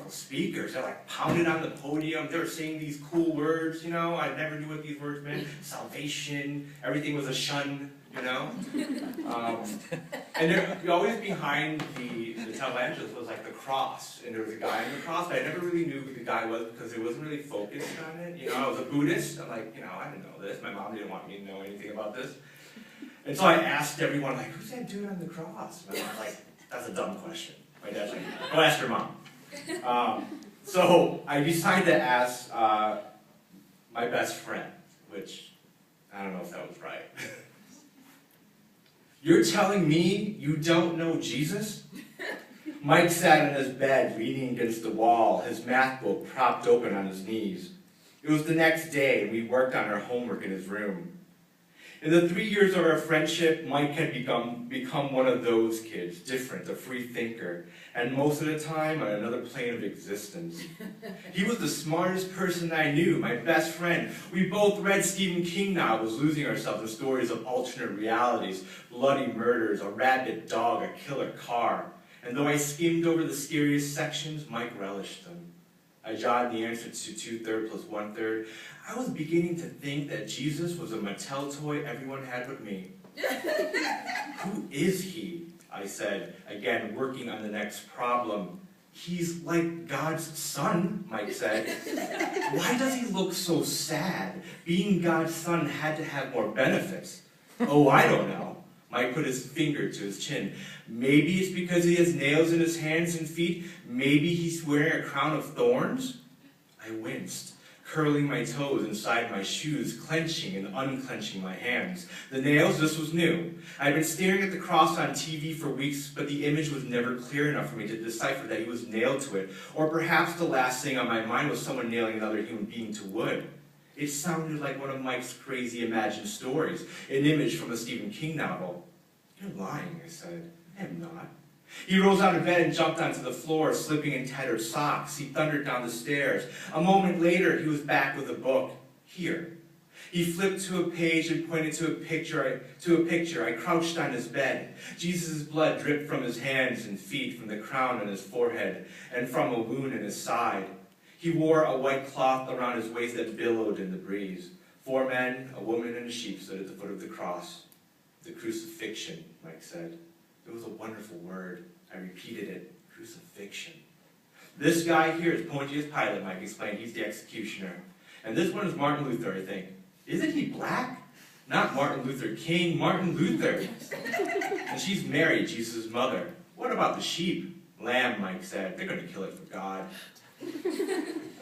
evangelical speakers. They like pounded on the podium. They were saying these cool words, you know. I never knew what these words meant. Salvation. Everything was a shun, you know. And there, always behind the televangelist was like the cross, and there was a guy on the cross, but I never really knew who the guy was because it wasn't really focused on it. You know, I was a Buddhist. I'm like, you know, I didn't know this. My mom didn't want me to know anything about this. And so I asked everyone, like, who's that dude on the cross? And my mom's like, that's a dumb question. My dad's like, go ask your mom. So I decided to ask my best friend, which I don't know if that was right. You're telling me you don't know Jesus? Mike sat in his bed, leaning against the wall, his math book propped open on his knees. It was the next day, and we worked on our homework in his room. In the 3 years of our friendship, Mike had become one of those kids, different, a free thinker, and most of the time on another plane of existence. He was the smartest person I knew, my best friend. We both read Stephen King novels, losing ourselves in stories of alternate realities, bloody murders, a rabid dog, a killer car. And though I skimmed over the scariest sections, Mike relished them. I jotted the answer to 2/3 plus 1/3. I was beginning to think that Jesus was a Mattel toy everyone had but me. Who is he? I said, again, working on the next problem. He's like God's son, Mike said. Why does he look so sad? Being God's son had to have more benefits. Oh, I don't know. Mike put his finger to his chin. Maybe it's because he has nails in his hands and feet. Maybe he's wearing a crown of thorns. I winced, curling my toes inside my shoes, clenching and unclenching my hands. The nails, this was new. I had been staring at the cross on TV for weeks, but the image was never clear enough for me to decipher that he was nailed to it. Or perhaps the last thing on my mind was someone nailing another human being to wood. It sounded like one of Mike's crazy imagined stories, an image from a Stephen King novel. You're lying, I said. I am not. He rose out of bed and jumped onto the floor, slipping in tattered socks. He thundered down the stairs. A moment later, he was back with a book. Here. He flipped to a page and pointed to a picture. I crouched on his bed. Jesus' blood dripped from his hands and feet, from the crown on his forehead, and from a wound in his side. He wore a white cloth around his waist that billowed in the breeze. 4 men, a woman, and a sheep stood at the foot of the cross. The crucifixion, Mike said. It was a wonderful word. I repeated it. Crucifixion. This guy here is Pontius Pilate, Mike explained. He's the executioner. And this one is Martin Luther, I think. Isn't he black? Not Martin Luther King, Martin Luther. And she's Mary, Jesus' mother. What about the sheep? Lamb, Mike said. They're going to kill it for God.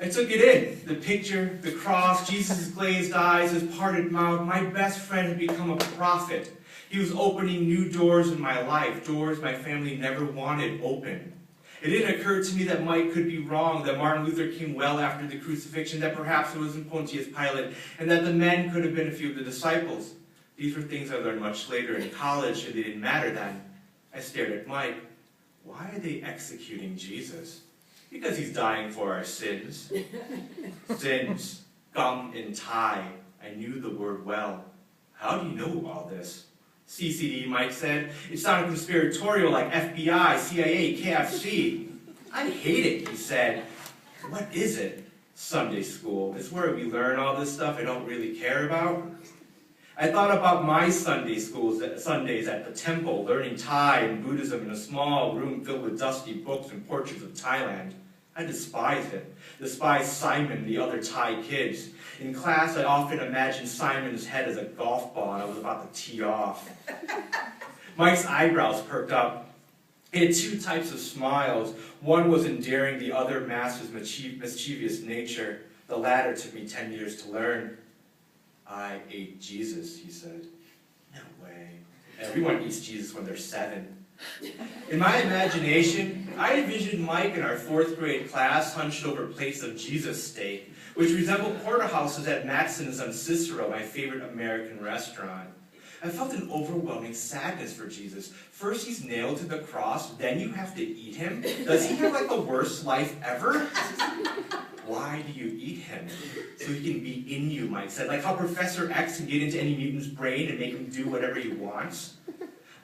I took it in. The picture, the cross, Jesus' glazed eyes, his parted mouth. My best friend had become a prophet. He was opening new doors in my life, doors my family never wanted open. It didn't occur to me that Mike could be wrong, that Martin Luther came well after the crucifixion, that perhaps it wasn't Pontius Pilate, and that the men could have been a few of the disciples. These were things I learned much later in college, and they didn't matter then. I stared at Mike. Why are they executing Jesus? Because he's dying for our sins. Sins, gum and tie. I knew the word well. How do you know all this? CCD, Mike said. It sounded conspiratorial like FBI, CIA, KFC. I hate it, he said. What is it? Sunday school. It's where we learn all this stuff I don't really care about. I thought about my Sundays at the temple, learning Thai and Buddhism in a small room filled with dusty books and portraits of Thailand. I despised it. Despised Simon and the other Thai kids. In class, I often imagined Simon's head as a golf ball and I was about to tee off. Mike's eyebrows perked up. He had 2 types of smiles. One was endearing, the other masked his mischievous nature. The latter took me 10 years to learn. I ate Jesus, he said. No way. Everyone eats Jesus when they're 7. In my imagination, I envisioned Mike in our 4th grade class hunched over plates of Jesus steak, which resembled porterhouses at Matson's on Cicero, my favorite American restaurant. I felt an overwhelming sadness for Jesus. First he's nailed to the cross, then you have to eat him? Does he have like the worst life ever? Why do you eat him? So he can be in you, Mike said. Like how Professor X can get into any mutant's brain and make him do whatever he wants.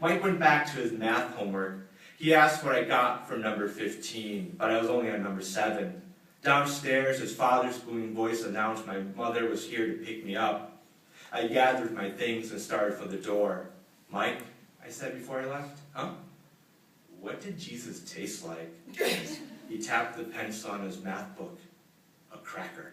Mike went back to his math homework. He asked what I got from number 15, but I was only on number 7. Downstairs, his father's booming voice announced my mother was here to pick me up. I gathered my things and started for the door. "Mike," I said before I left. "Huh? What did Jesus taste like?" He tapped the pencil on his math book. "A cracker."